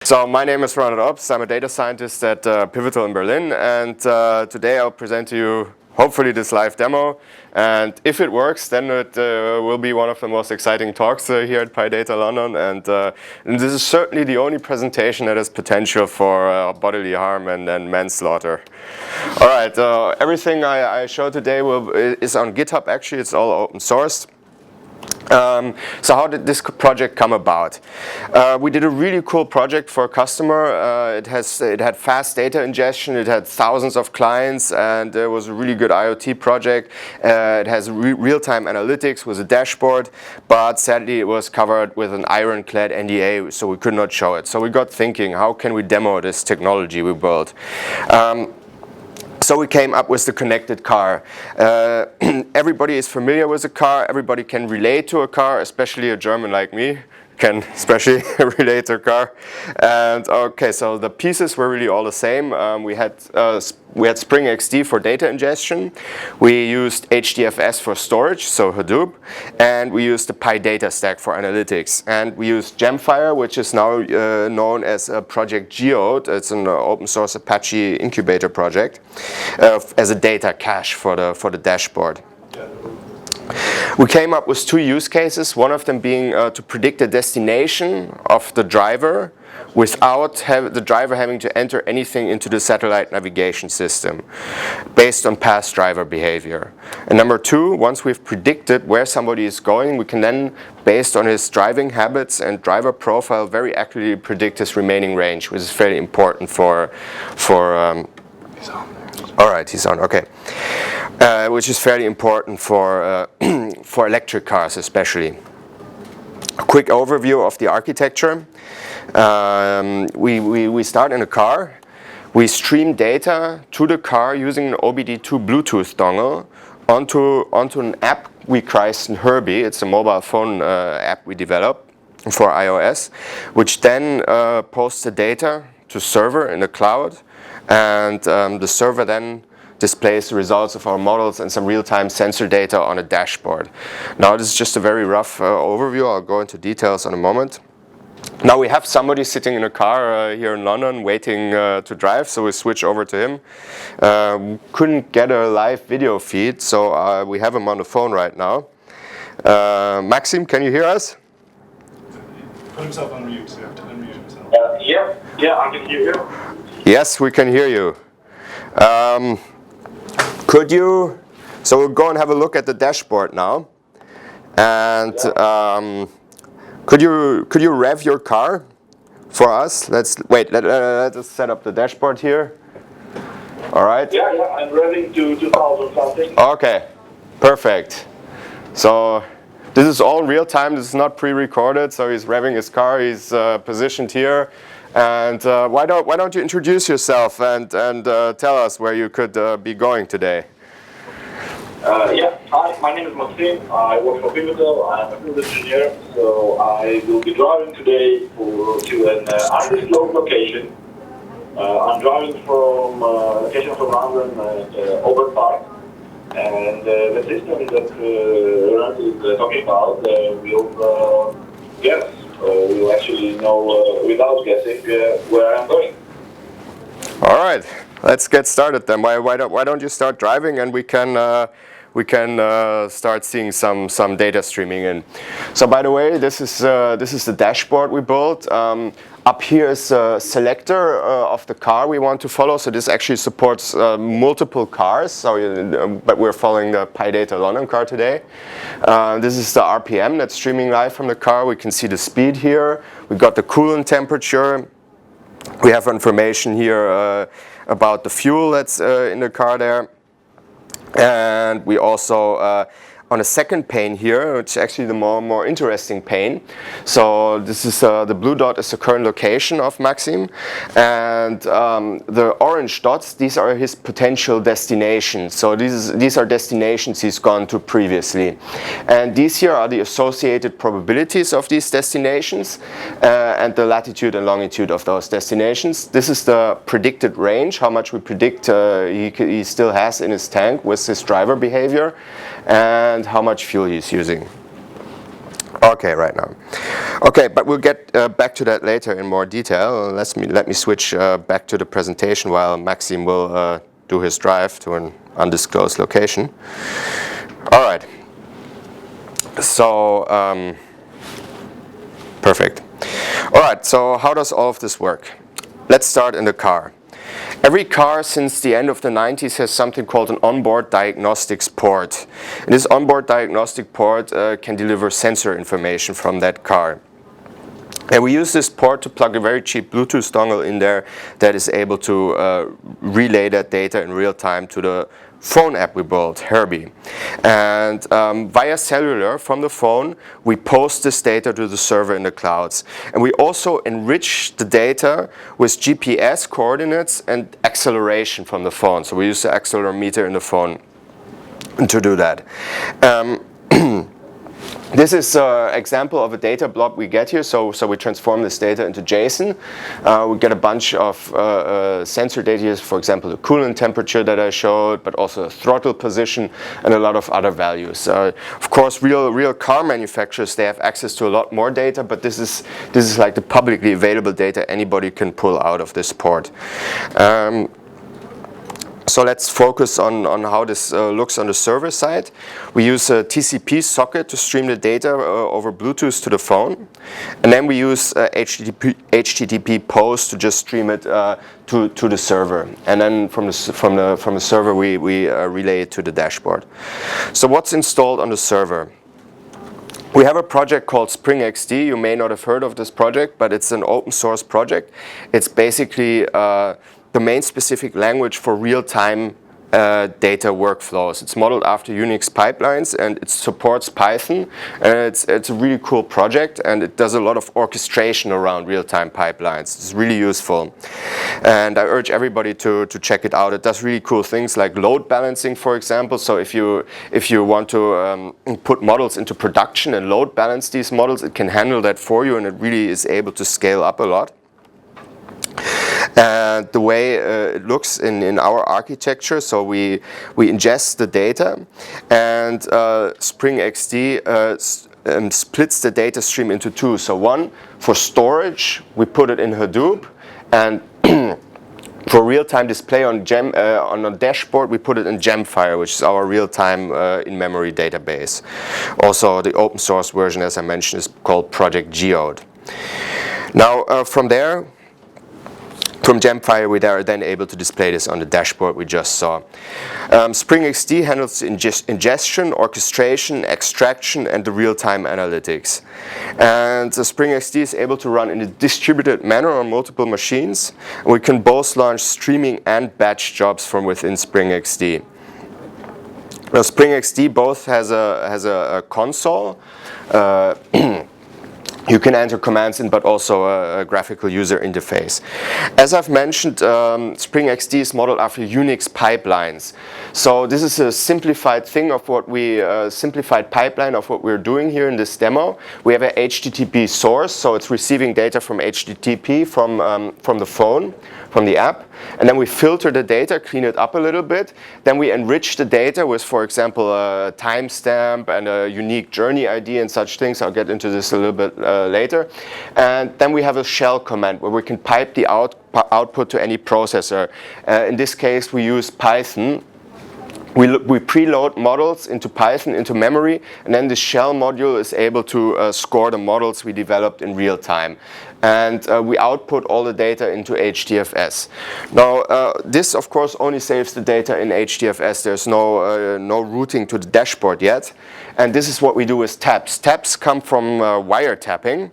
So my name is Ronert Obst. I'm a data scientist at Pivotal in Berlin, and today I'll present to you hopefully this live demo. And if it works, then it will be one of the most exciting talks here at PyData London. And this is certainly the only presentation that has potential for bodily harm and manslaughter. All right, everything I show today is on GitHub. Actually, it's all open sourced. So how did this project come about? We did a really cool project for a customer. It had fast data ingestion, it had thousands of clients, and it was a really good IoT project. It has real-time analytics with a dashboard, but sadly it was covered with an ironclad NDA, so we could not show it. So we got thinking, how can we demo this technology we built? So we came up with the connected car. Everybody is familiar with a car, everybody can relate to a car, especially a German like me can especially relate to a car. And okay, so the pieces were really all the same. We had Spring XD for data ingestion. We used HDFS for storage, so Hadoop, and we used the PyData stack for analytics. And we used Gemfire, which is now known as Project Geode. It's an open source Apache incubator project as a data cache for the dashboard. We came up with two use cases, one of them being to predict the destination of the driver without the driver having to enter anything into the satellite navigation system based on past driver behavior. And number two, once we've predicted where somebody is going, we can then, based on his driving habits and driver profile, very accurately predict his remaining range, which is very important for all right, he's on, okay. Which is fairly important for electric cars especially. A quick overview of the architecture. We start in a car. We stream data to the car using an OBD2 Bluetooth dongle onto an app we christened Herbie. It's a mobile phone app we developed for iOS, which then posts the data to server in the cloud. And the server then displays the results of our models and some real-time sensor data on a dashboard. Now this is just a very rough overview. I'll go into details in a moment. Now we have somebody sitting in a car here in London waiting to drive, so we switch over to him. Couldn't get a live video feed, so we have him on the phone right now. Maxim, can you hear us? Put himself on mute, so you have to unmute himself. Yeah, I can hear you. Yes, we can hear you. So we'll go and have a look at the dashboard now. And could you rev your car for us? Let's us set up the dashboard here. All right. Yeah, I'm revving to 2000 something. Okay, perfect. So this is all real time. This is not pre-recorded. So he's revving his car. He's positioned here. And why don't you introduce yourself and tell us where you could be going today? Hi, my name is Maxim. I work for Pivotal. I'm a field engineer, so I will be driving today to an undisclosed location. I'm driving from a location from London, Over Park, and the system that Ronert is talking about will guess. We'll actually know without guessing where I'm going. All right, let's get started then. Why don't you start driving and we can start seeing some data streaming in. So by the way, this is the dashboard we built. Up here is a selector of the car we want to follow. So this actually supports multiple cars. So, but we're following the PyData London car today. This is the RPM that's streaming live from the car. We can see the speed here. We've got the coolant temperature. We have information here about the fuel that's in the car there. And we also, on a second pane here, which is actually the more interesting pane. So this is the blue dot is the current location of Maxim, and the orange dots, these are his potential destinations. So these are destinations he's gone to previously, and these here are the associated probabilities of these destinations and the latitude and longitude of those destinations. This is the predicted range, how much we predict he still has in his tank with his driver behavior, and how much fuel he's using. Okay, right now. Okay, but we'll get back to that later in more detail. Let me switch back to the presentation while Maxim will do his drive to an undisclosed location. All right. So, perfect. All right, so how does all of this work? Let's start in the car. Every car since the end of the 90s has something called an onboard diagnostics port. And this onboard diagnostic port can deliver sensor information from that car. And we use this port to plug a very cheap Bluetooth dongle in there that is able to relay that data in real time to the phone app we built, Herbie. And via cellular from the phone, we post this data to the server in the clouds. And we also enrich the data with GPS coordinates and acceleration from the phone. So we use the accelerometer in the phone to do that. This is an example of a data blob we get here. So we transform this data into JSON. We get a bunch of sensor data here, for example, the coolant temperature that I showed, but also the throttle position and a lot of other values. Of course, real car manufacturers, they have access to a lot more data, but this is like the publicly available data anybody can pull out of this port. So let's focus on how this looks on the server side. We use a TCP socket to stream the data over Bluetooth to the phone. And then we use HTTP post to just stream it to the server. And then from the server we relay it to the dashboard. So what's installed on the server? We have a project called Spring XD. You may not have heard of this project, but it's an open source project. It's basically domain-specific language for real-time data workflows. It's modeled after Unix pipelines and it supports Python. And it's a really cool project and it does a lot of orchestration around real-time pipelines. It's really useful. And I urge everybody to check it out. It does really cool things like load balancing, for example. So if you want to put models into production and load balance these models, it can handle that for you and it really is able to scale up a lot. And the way it looks in our architecture, so we ingest the data and Spring XD splits the data stream into two. So one, for storage, we put it in Hadoop, and for real-time display on a dashboard, we put it in Gemfire, which is our real-time in-memory database. Also, the open source version, as I mentioned, is called Project Geode. Now, from there, from Gemfire, we are then able to display this on the dashboard we just saw. Spring XD handles ingestion, orchestration, extraction, and the real-time analytics. And Spring XD is able to run in a distributed manner on multiple machines. And we can both launch streaming and batch jobs from within Spring XD. Now, Spring XD both has a console. You can enter commands in, but also a graphical user interface. As I've mentioned, Spring XD is modeled after Unix pipelines. So this is a simplified thing of what simplified pipeline of what we're doing here in this demo. We have a HTTP source, so it's receiving data from HTTP from the phone, from the app. And then we filter the data, clean it up a little bit. Then we enrich the data with, for example, a timestamp and a unique journey ID and such things. I'll get into this a little bit later. And then we have a shell command where we can pipe the output to any processor. In this case, we use Python. We preload models into Python, into memory, and then the shell module is able to score the models we developed in real time. And we output all the data into HDFS. Now, this, of course, only saves the data in HDFS. There's no routing to the dashboard yet. And this is what we do with taps. Taps come from wiretapping.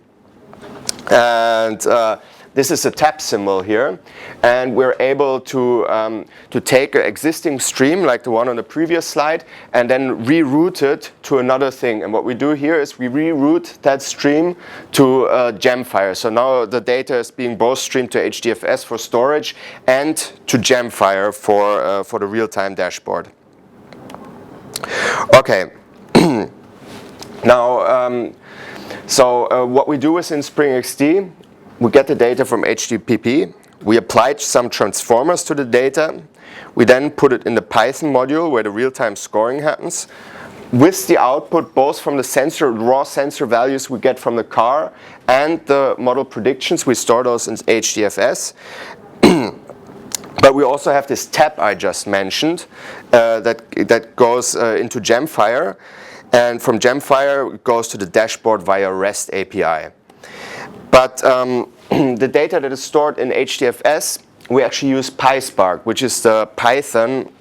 And this is a tap symbol here, and we're able to take an existing stream like the one on the previous slide and then reroute it to another thing. And what we do here is we reroute that stream to Gemfire. So now the data is being both streamed to HDFS for storage and to Gemfire for the real-time dashboard. Okay. Now, what we do within Spring XD, we get the data from HTTP, we applied some transformers to the data, we then put it in the Python module where the real-time scoring happens, with the output both from the sensor, raw sensor values we get from the car and the model predictions. We store those in HDFS. But we also have this tab I just mentioned that goes into Gemfire, and from Gemfire it goes to the dashboard via REST API. But the data that is stored in HDFS, we actually use PySpark, which is the Python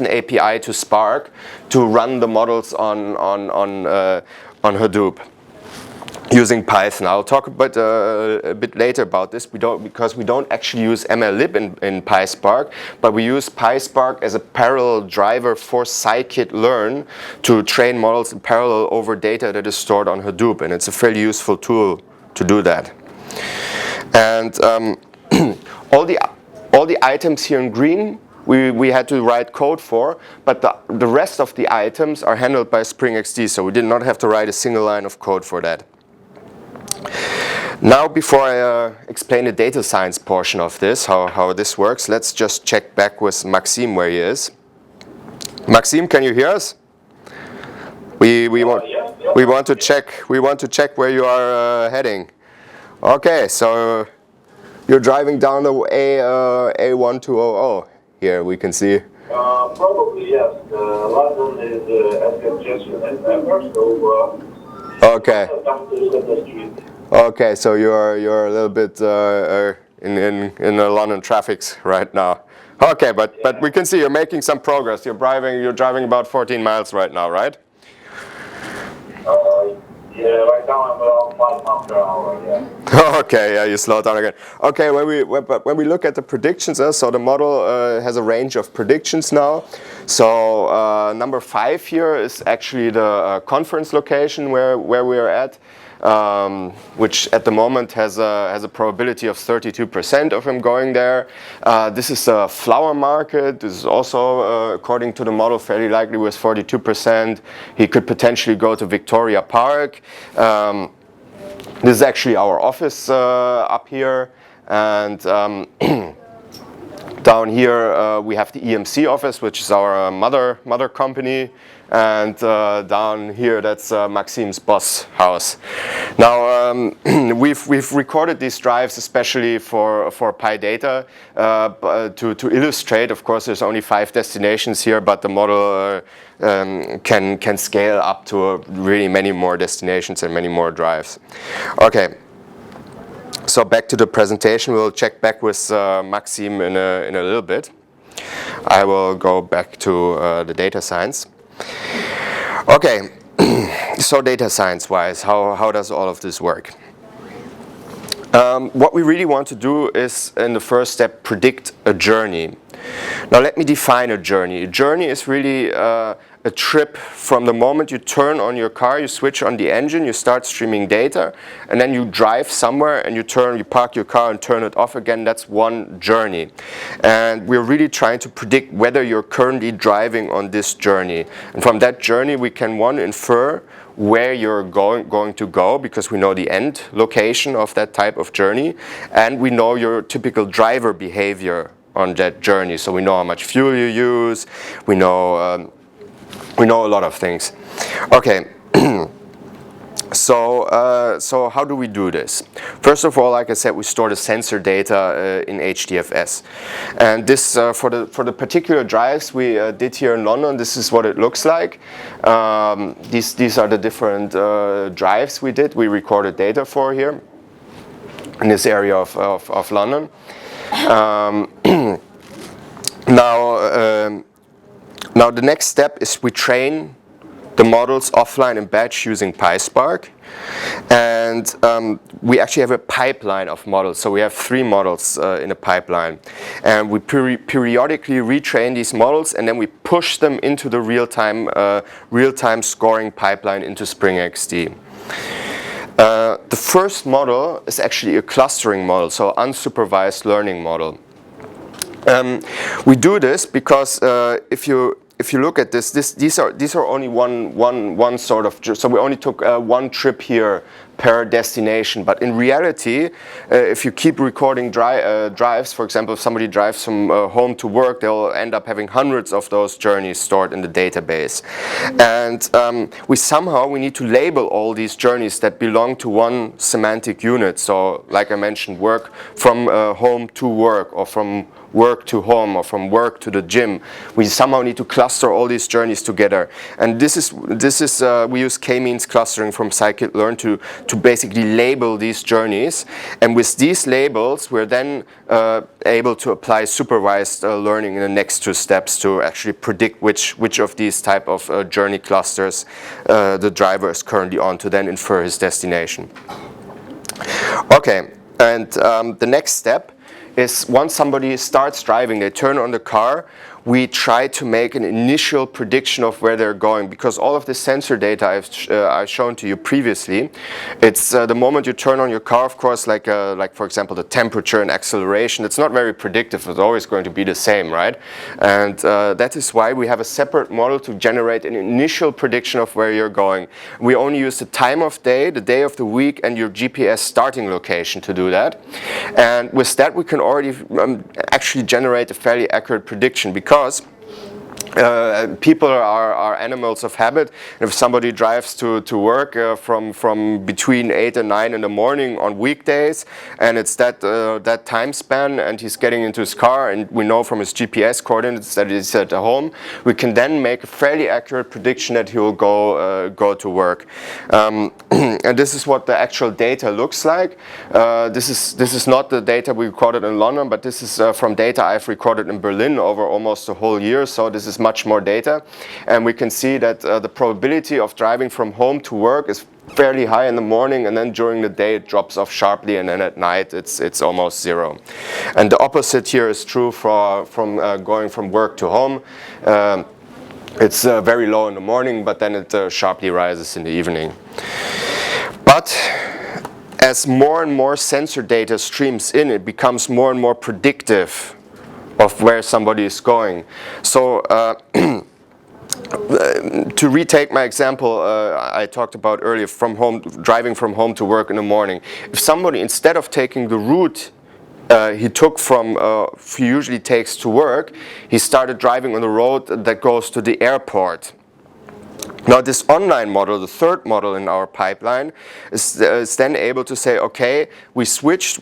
API to Spark to run the models on Hadoop using Python. I'll talk about a bit later about this. Because we don't actually use MLlib in PySpark, but we use PySpark as a parallel driver for scikit-learn to train models in parallel over data that is stored on Hadoop, and it's a fairly useful tool to do that. And all the items here in green we had to write code for, but the rest of the items are handled by Spring XD, so we did not have to write a single line of code for that. Now, before I explain the data science portion of this, how this works, let's just check back with Maxime where he is. Maxime, can you hear us? We want to check where you are heading. Okay, so you're driving down the A1200 here. We can see. Probably yes. London is congestion and ever, so. Okay. Okay, so you're a little bit in the London traffics right now. Okay, but we can see you're making some progress. You're driving about 14 miles right now, right? Yeah, right now I'm around 5 miles per hour. Yeah. Okay, yeah, you slow down again. Okay, when we look at the predictions, so the model has a range of predictions now. So number 5 here is actually the conference location where we are at, which at the moment has a probability of 32% of him going there. This is a flower market. This is also, according to the model, fairly likely with 42%. He could potentially go to Victoria Park. This is actually our office up here, and down here we have the EMC office, which is our mother company, and down here that's Maxime's boss house. Now we've recorded these drives especially for PyData to illustrate. Of course, there's only 5 destinations here, but the model can scale up to really many more destinations and many more drives. Okay. So back to the presentation. We'll check back with Maxime in a little bit. I will go back to the data science. Okay, so data science-wise, how does all of this work? What we really want to do is, in the first step, predict a journey. Now let me define a journey. A journey is really a trip from the moment you turn on your car, you switch on the engine, you start streaming data, and then you drive somewhere and you park your car and turn it off again. That's one journey. And we're really trying to predict whether you're currently driving on this journey. And from that journey we can, one, infer where you're going to go, because we know the end location of that type of journey, and we know your typical driver behavior on that journey. So we know how much fuel you use, we know a lot of things. Okay, so how do we do this? First of all, like I said, we store the sensor data in HDFS, and this for the particular drives we did here in London, this is what it looks like. These are the different drives we recorded data for here in this area of London. Now the next step is we train the models offline in batch using PySpark, and we actually have a pipeline of models. So we have 3 models in a pipeline, and we periodically retrain these models, and then we push them into the real-time scoring pipeline into Spring XD. The first model is actually a clustering model, so unsupervised learning model. We do this because if you look at these are only one sort of, so we only took one trip here per destination. But in reality, if you keep recording drives, for example, if somebody drives from home to work, they'll end up having hundreds of those journeys stored in the database. And we need to label all these journeys that belong to one semantic unit. So like I mentioned, work from home to work, or from work to home, or from work to the gym. We somehow need to cluster all these journeys together. And this is we use k-means clustering from scikit-learn to basically label these journeys. And with these labels, we're then able to apply supervised learning in the next two steps to actually predict which of these type of journey clusters the driver is currently on, to then infer his destination. Okay, and the next step is, once somebody starts driving, they turn on the car, we try to make an initial prediction of where they're going, because all of the sensor data I've shown to you previously, it's the moment you turn on your car, of course, like for example the temperature and acceleration, it's not very predictive, it's always going to be the same, right? And that is why we have a separate model to generate an initial prediction of where you're going. We only use the time of day, the day of the week, and your GPS starting location to do that. And with that we can already actually generate a fairly accurate prediction, because people are animals of habit. If somebody drives to work from between 8 and 9 in the morning on weekdays, and it's that time span, and he's getting into his car, and we know from his GPS coordinates that he's at home, we can then make a fairly accurate prediction that he will go to work. And this is what the actual data looks like. This is not the data we recorded in London, but this is from data I've recorded in Berlin over almost a whole year. So this is much more data, and we can see that the probability of driving from home to work is fairly high in the morning, and then during the day it drops off sharply, and then at night it's almost zero. And the opposite here is true from going from work to home. It's very low in the morning, but then it sharply rises in the evening. But as more and more sensor data streams in, it becomes more and more predictive of where somebody is going. So to retake my example I talked about earlier, driving from home to work in the morning. If somebody, instead of taking the route he took he usually takes to work, he started driving on the road that goes to the airport. Now this online model, the third model in our pipeline, is then able to say, okay, we switch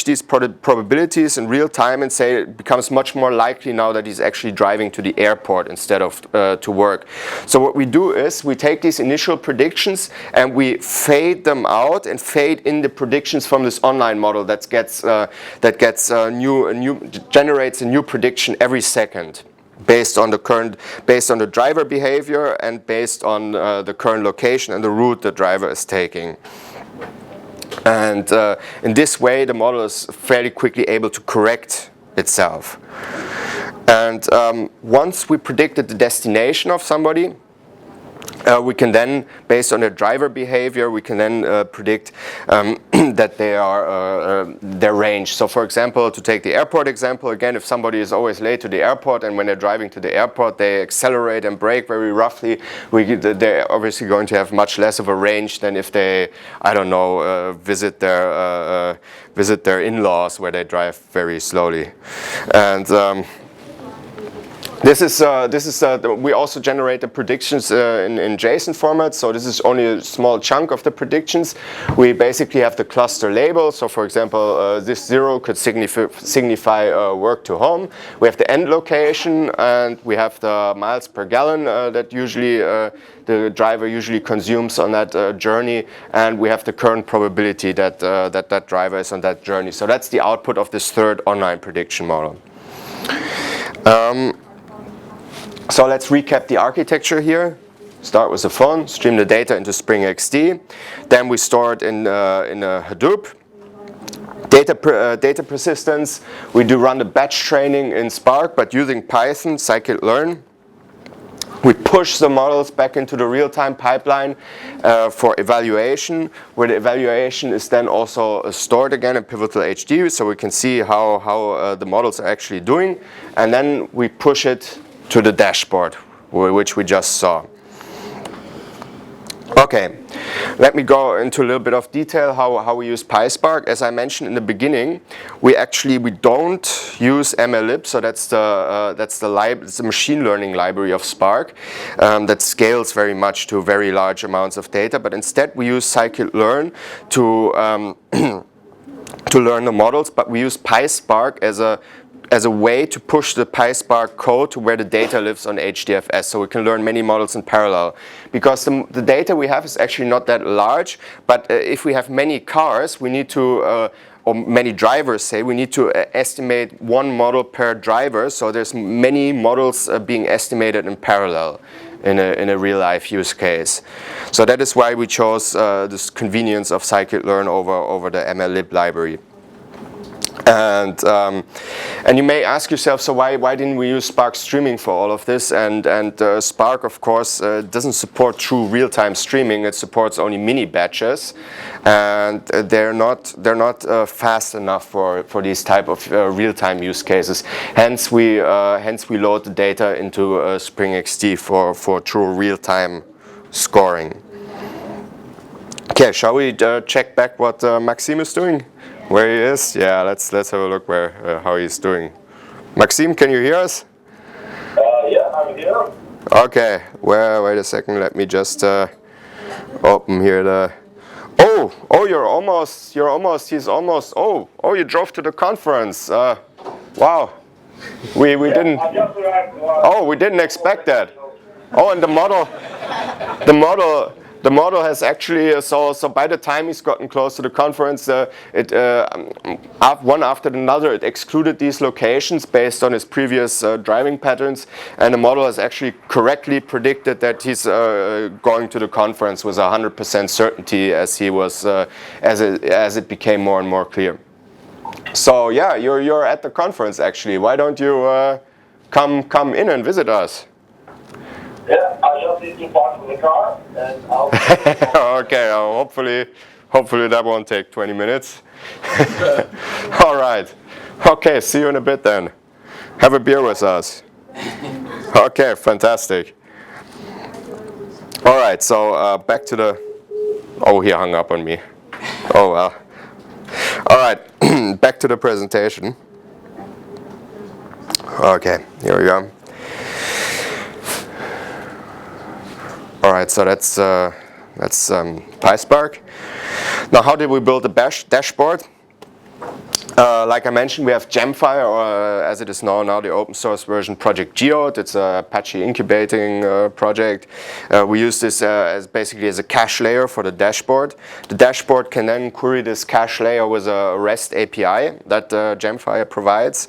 these probabilities in real time and say it becomes much more likely now that he's actually driving to the airport instead of to work. So what we do is we take these initial predictions and we fade them out and fade in the predictions from this online model that generates a new prediction every second, based on the driver behavior and based on the current location and the route the driver is taking. And in this way the model is fairly quickly able to correct itself. And once we predicted the destination of somebody, we can then, based on their driver behavior, we can then predict that they are their range. So for example, to take the airport example again, if somebody is always late to the airport and when they're driving to the airport they accelerate and brake very roughly, they're obviously going to have much less of a range than if they, I don't know, visit their in-laws where they drive very slowly. And we also generate the predictions in JSON format, so this is only a small chunk of the predictions. We basically have the cluster label, so for example this 0 could signify work to home. We have the end location, and we have the miles per gallon that usually the driver usually consumes on that journey, and we have the current probability that that driver is on that journey. So that's the output of this third online prediction model. So let's recap the architecture here. Start with the phone, stream the data into Spring XD. Then we store it in a Hadoop. Data persistence, we do run the batch training in Spark, but using Python, scikit-learn. We push the models back into the real-time pipeline for evaluation, where the evaluation is then also stored again in Pivotal HD, so we can see how the models are actually doing. And then we push it to the dashboard, which we just saw. Okay, let me go into a little bit of detail how we use PySpark. As I mentioned in the beginning, we don't use MLlib, so that's the machine learning library of Spark that scales very much to very large amounts of data. But instead, we use scikit-learn to to learn the models. But we use PySpark as a way to push the PySpark code to where the data lives on HDFS, so we can learn many models in parallel. Because the data we have is actually not that large, but if we have many cars, we need to, or many drivers say, we need to estimate one model per driver, so there's many models being estimated in parallel in a real-life use case. So that is why we chose this convenience of scikit-learn over the MLlib library. And you may ask yourself, so why didn't we use Spark streaming for all of this? And Spark, of course, doesn't support true real-time streaming. It supports only mini batches, and they're not fast enough for these type of real-time use cases. Hence we load the data into Spring XD for true real-time scoring. Okay, shall we check back what Maxime is doing? Where he is? Yeah, let's have a look how he's doing. Maxime, can you hear us? Yeah, I'm here. Okay. Well, wait a second. Let me just open here the. Oh, you're almost. He's almost. Oh, you drove to the conference. Wow. We didn't. I just arrived. Oh, we didn't expect that. Oh, and the model has actually, so by the time he's gotten close to the conference, one after another, it excluded these locations based on his previous driving patterns, and the model has actually correctly predicted that he's going to the conference with 100% certainty as he was, as it became more and more clear. So yeah, you're at the conference actually. Why don't you come in and visit us? Yeah, I just need to park the car and I'll. Okay, hopefully that won't take 20 minutes. All right. Okay, see you in a bit then. Have a beer with us. Okay, fantastic. All right, so back to the. Oh, he hung up on me. Oh well. All right, back to the presentation. Okay, here we go. All right, so that's PySpark. Now, how did we build the dashboard? Like I mentioned, we have Gemfire, or as it is known now, the open source version, Project Geode. It's a Apache incubating project. We use this basically as a cache layer for the dashboard. The dashboard can then query this cache layer with a REST API that Gemfire provides.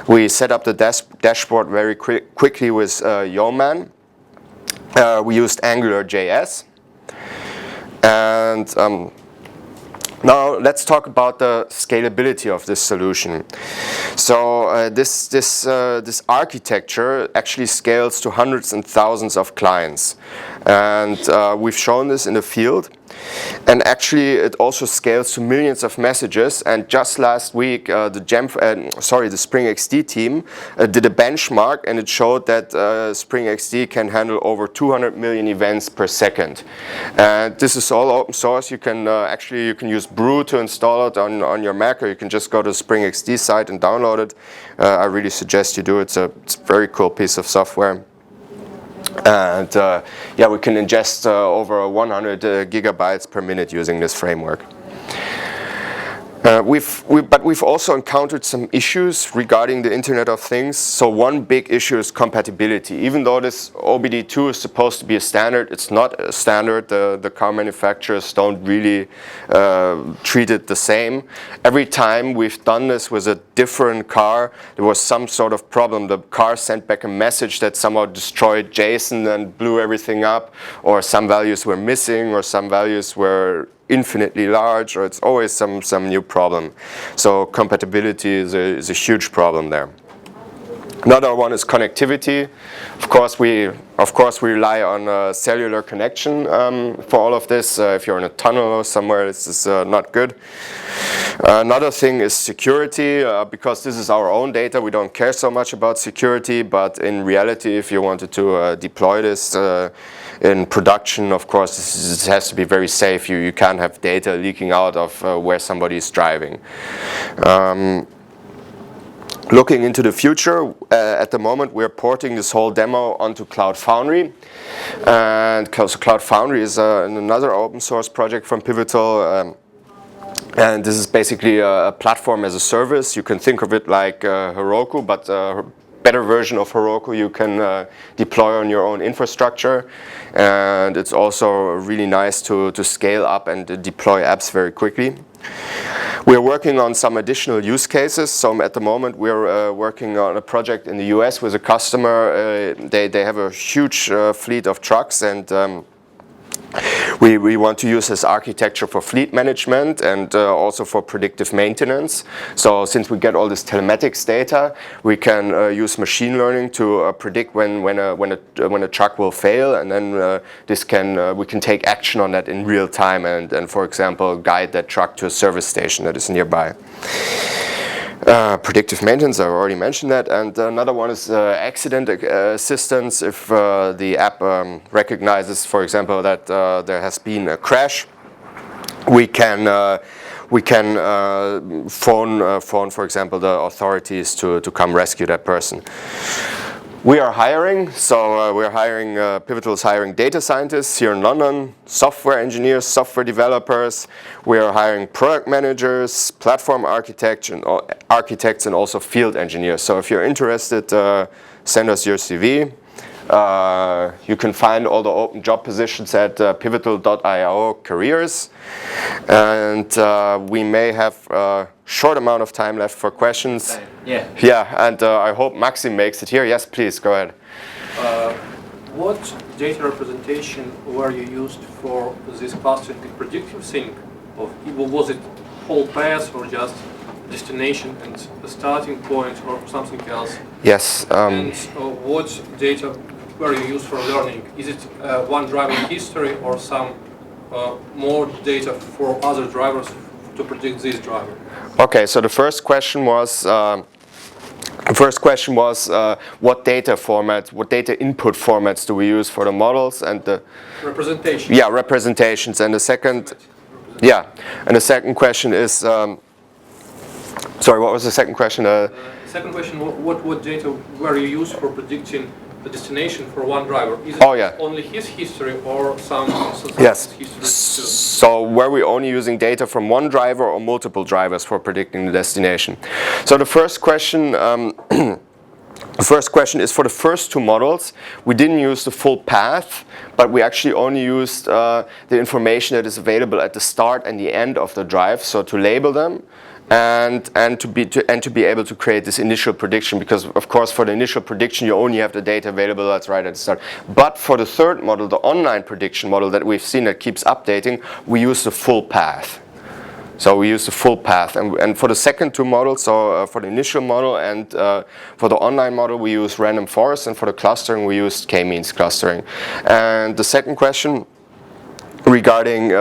We set up the dashboard very quickly with Yeoman. We used AngularJS, and now let's talk about the scalability of this solution. So this architecture actually scales to hundreds and thousands of clients, and we've shown this in the field. And actually, it also scales to millions of messages. And just last week, the Spring XD team did a benchmark, and it showed that Spring XD can handle over 200 million events per second. And this is all open source. You can use Brew to install it on your Mac, or you can just go to the Spring XD site and download it. I really suggest you do it. It's a very cool piece of software. And yeah, we can ingest over 100 gigabytes per minute using this framework. But we've also encountered some issues regarding the Internet of Things. So one big issue is compatibility. Even though this OBD2 is supposed to be a standard, it's not a standard. The car manufacturers don't really treat it the same. Every time we've done this with a different car, there was some sort of problem. The car sent back a message that somehow destroyed JSON and blew everything up, or some values were missing, or some values were infinitely large, or it's always some new problem. So compatibility is a huge problem there. Another one is connectivity. Of course, we rely on cellular connection for all of this. If you're in a tunnel or somewhere, this is not good. Another thing is security. Because this is our own data, we don't care so much about security. But in reality, if you wanted to deploy this in production, of course, this has to be very safe. You can't have data leaking out of where somebody is driving. Looking into the future, at the moment we're porting this whole demo onto Cloud Foundry, and Cloud Foundry is another open source project from Pivotal, and this is basically a platform as a service. You can think of it like Heroku, but a better version of Heroku you can deploy on your own infrastructure, and it's also really nice to scale up and deploy apps very quickly. We're working on some additional use cases. So at the moment we're working on a project in the US with a customer. They have a huge fleet of trucks, and we want to use this architecture for fleet management and also for predictive maintenance. So since we get all this telematics data, we can use machine learning to predict when a truck will fail, and then we can take action on that in real time and for example guide that truck to a service station that is nearby. Predictive maintenance, I already mentioned that, and another one is accident assistance. If the app recognizes, for example, that there has been a crash, we can phone, for example, the authorities to come rescue that person. We are hiring, so we're hiring, Pivotal is hiring data scientists here in London, software engineers, software developers. We are hiring product managers, platform architects, and also field engineers. So if you're interested, send us your CV. You can find all the open job positions at pivotal.io careers. And we may have a short amount of time left for questions. Yeah, and I hope Maxim makes it here. Yes, please, go ahead. What data representation were you used for this clustering and predictive thing? Was it whole path or just destination and a starting point or something else? Yes. And what data were you used for learning? Is it one driver history or some more data for other drivers to predict this driver? Okay, so the first question was what data input formats do we use for the models and the representations? Yeah, representations. And the second, and the second question is, sorry, what was the second question? Second question: what data were you used for predicting the destination for one driver? Is it only his history or some history too? So were we only using data from one driver or multiple drivers for predicting the destination? So the first question is for the first two models, we didn't use the full path, but we actually only used the information that is available at the start and the end of the drive, so to label them. And to be able to create this initial prediction, because of course for the initial prediction you only have the data available that's right at the start. But for the third model, the online prediction model that we've seen that keeps updating, we use the full path. So we use the full path, and for the second two models, so for the initial model and for the online model, we use random forest, and for the clustering we used k-means clustering. And the second question regarding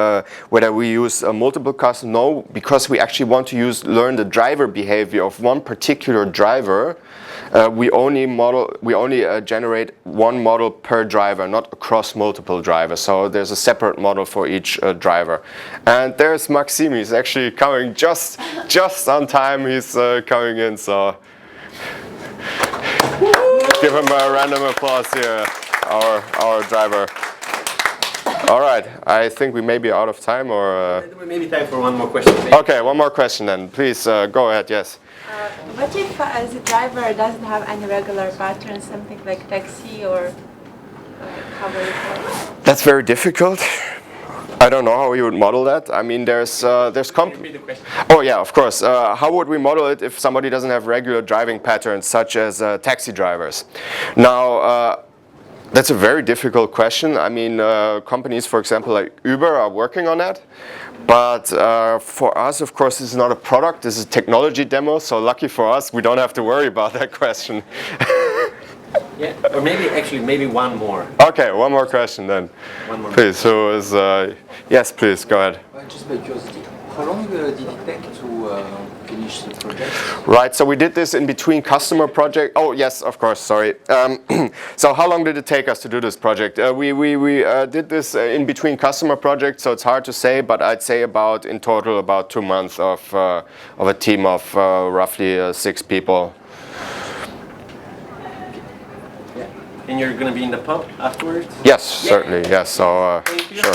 whether we use multiple clusters, no, because we actually want to learn the driver behavior of one particular driver. We only generate one model per driver, not across multiple drivers. So there's a separate model for each driver. And there's Maxim. He's actually coming just on time. He's coming in. So give him a random applause here, our driver. All right, I think we may be out of time, or maybe time for one more question. Okay, one more question then. Please go ahead. Yes. What if the driver doesn't have any regular pattern, something like taxi or cover? That's very difficult. I don't know how we would model that. I mean, there's Oh yeah, of course. How would we model it if somebody doesn't have regular driving patterns, such as taxi drivers? Now, That's a very difficult question. I mean, companies, for example, like Uber are working on that. But for us, of course, this is not a product, this is a technology demo. So lucky for us, we don't have to worry about that question. Yeah, or maybe one more. Okay, one more question then. One more. Please, who is, yes, please, go ahead. Just by curiosity, how long did it take to finish the project? Right, so we did this in between customer project. Oh yes, of course, sorry. So how long did it take us to do this project? We did this in between customer projects, so it's hard to say, but I'd say about, in total, about 2 months of a team of roughly 6 people. And you're going to be in the pub afterwards? Yes, certainly, yes, so Thank you. sure.